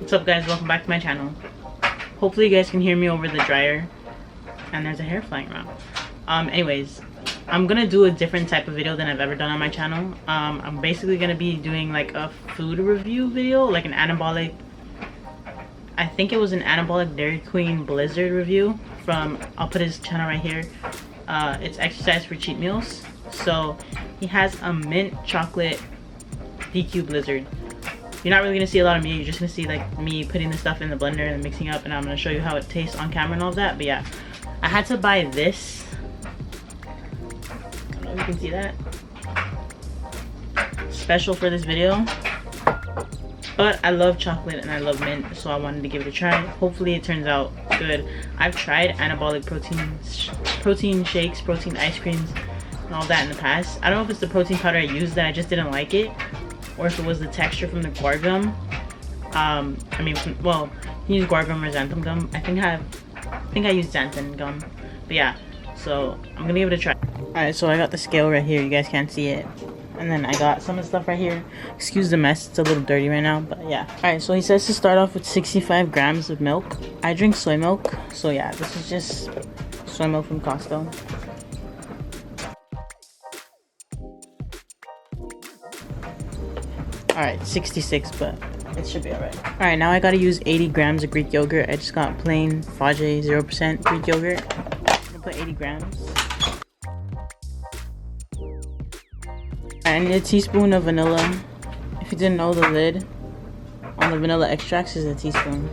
What's up guys, welcome back to my channel. Hopefully you guys can hear me over the dryer. And there's a hair flying around. Anyways, I'm gonna do a different type of video than I've ever done on my channel. I'm basically gonna be doing like a food review video, like an anabolic, I think it was an anabolic Dairy Queen Blizzard review from, I'll put his channel right here. It's Excercise4CheatMeals. So he has a mint chocolate DQ Blizzard. You're not really gonna see a lot of me, you're just gonna see like me putting the stuff in the blender and mixing up, and I'm gonna show you how it tastes on camera and all of that. But yeah, I had to buy this. I don't know if you can see that. Special for this video. But I love chocolate and I love mint, so I wanted to give it a try. Hopefully it turns out good. I've tried anabolic protein shakes, protein ice creams, and all that in the past. I don't know if it's the protein powder I used that I just didn't like it, or if it was the texture from the guar gum. Well, you use guar gum or xanthan gum. I think I used xanthan gum. But yeah, so I'm gonna give it a try. Alright, so I got the scale right here. You guys can't see it. And then I got some of the stuff right here. Excuse the mess, it's a little dirty right now, but yeah. Alright, so he says to start off with 65 grams of milk. I drink soy milk, so yeah, this is just soy milk from Costco. Alright, 66, but it should be alright. Alright, now I gotta use 80 grams of Greek yogurt. I just got plain Fage 0% Greek yogurt. I'm gonna put 80 grams. I need a teaspoon of vanilla. If you didn't know, the lid on the vanilla extracts is a teaspoon.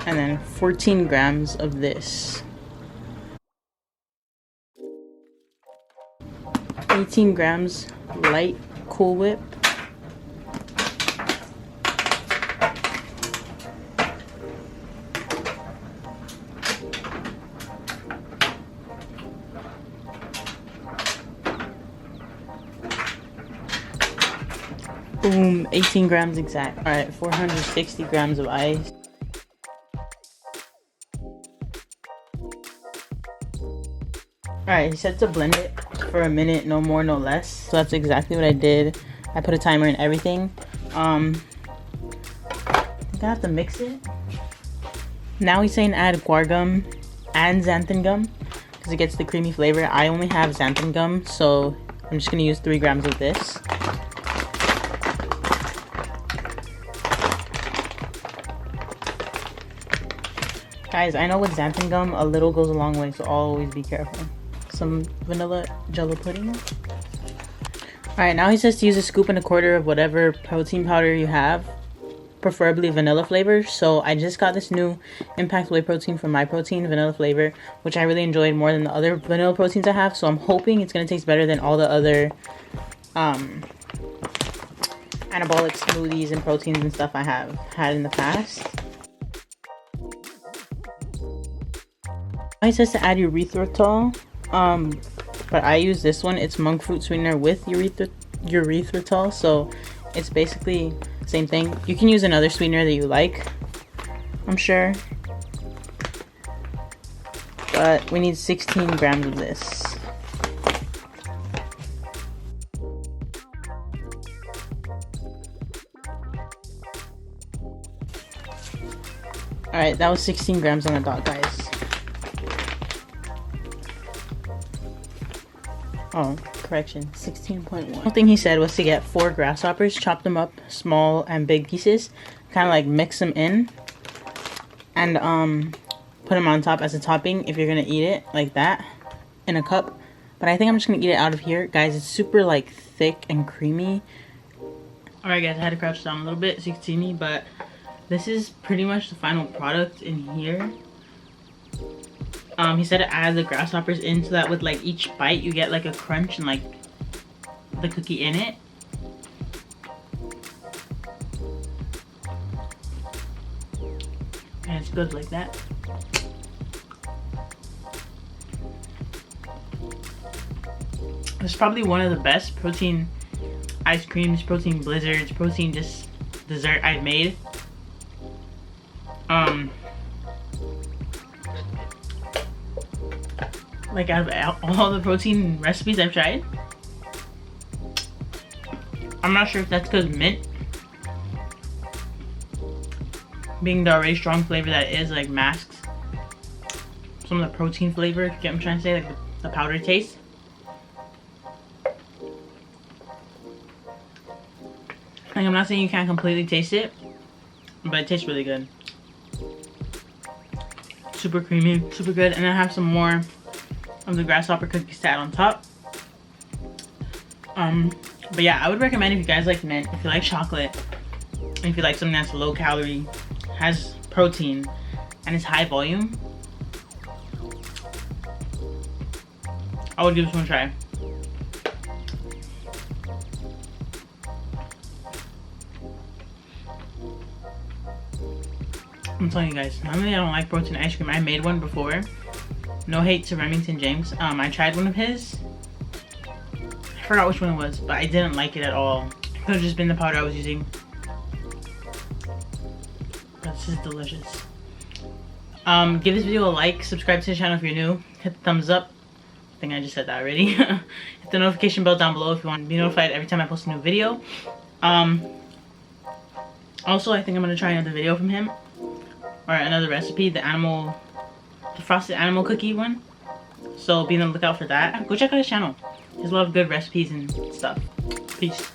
And then 14 grams of this. 18 grams light Cool Whip. Boom, 18 grams exact. Alright, 460 grams of ice. Alright, he said to blend it for a minute, no more, no less. So that's exactly what I did. I put a timer and everything. I think I have to mix it. Now he's saying add guar gum and xanthan gum because it gets the creamy flavor. I only have xanthan gum, so I'm just gonna use 3 grams of this. Guys, I know with xanthan gum, a little goes a long way, so always be careful. Some vanilla jello pudding. Alright, now he says to use a scoop and a quarter of whatever protein powder you have, preferably vanilla flavor. So I just got this new Impact Whey Protein from My Protein, vanilla flavor, which I really enjoyed more than the other vanilla proteins I have. So I'm hoping it's going to taste better than all the other anabolic smoothies and proteins and stuff I have had in the past. He says to add erythritol. But I use this one. It's monk fruit sweetener with erythritol, so it's basically the same thing. You can use another sweetener that you like, I'm sure, but we need 16 grams of this. Alright, that was 16 grams on the dot, guys. Oh, correction, 16.1. One thing he said was to get 4 grasshoppers, chop them up small and big pieces, kind of like mix them in, and put them on top as a topping if you're gonna eat it like that in a cup. But I think I'm just gonna eat it out of here, guys. It's super like thick and creamy. All right, guys, I had to crouch down a little bit so you can see me, but this is pretty much the final product in here. He said to add the grasshoppers in so that with like each bite you get like a crunch and like the cookie in it. And it's good like that. It's probably one of the best protein ice creams, protein blizzards, protein just dessert I've made. Like out of all the protein recipes I've tried, I'm not sure if that's because mint, being the already strong flavor that it is, like masks some of the protein flavor, if you get what I'm trying to say, like the powder taste. Like, I'm not saying you can't completely taste it, but it tastes really good. Super creamy, super good. And I have some more of the grasshopper cookies to add on top. But yeah, I would recommend, if you guys like mint, if you like chocolate, and if you like something that's low calorie, has protein, and is high volume, I would give this one a try. I'm telling you guys, normally I don't like protein ice cream. I made one before. No hate to Remington James. I tried one of his. I forgot which one it was, but I didn't like it at all. It could have just been the powder I was using. But this is delicious. Give this video a like, subscribe to the channel if you're new, hit the thumbs up. I think I just said that already. Hit the notification bell down below if you want to be notified every time I post a new video. Also, I think I'm going to try another video from him, or another recipe, the frosted animal cookie one. So be on the lookout for that. Go check out his channel. He has a lot of good recipes and stuff. Peace.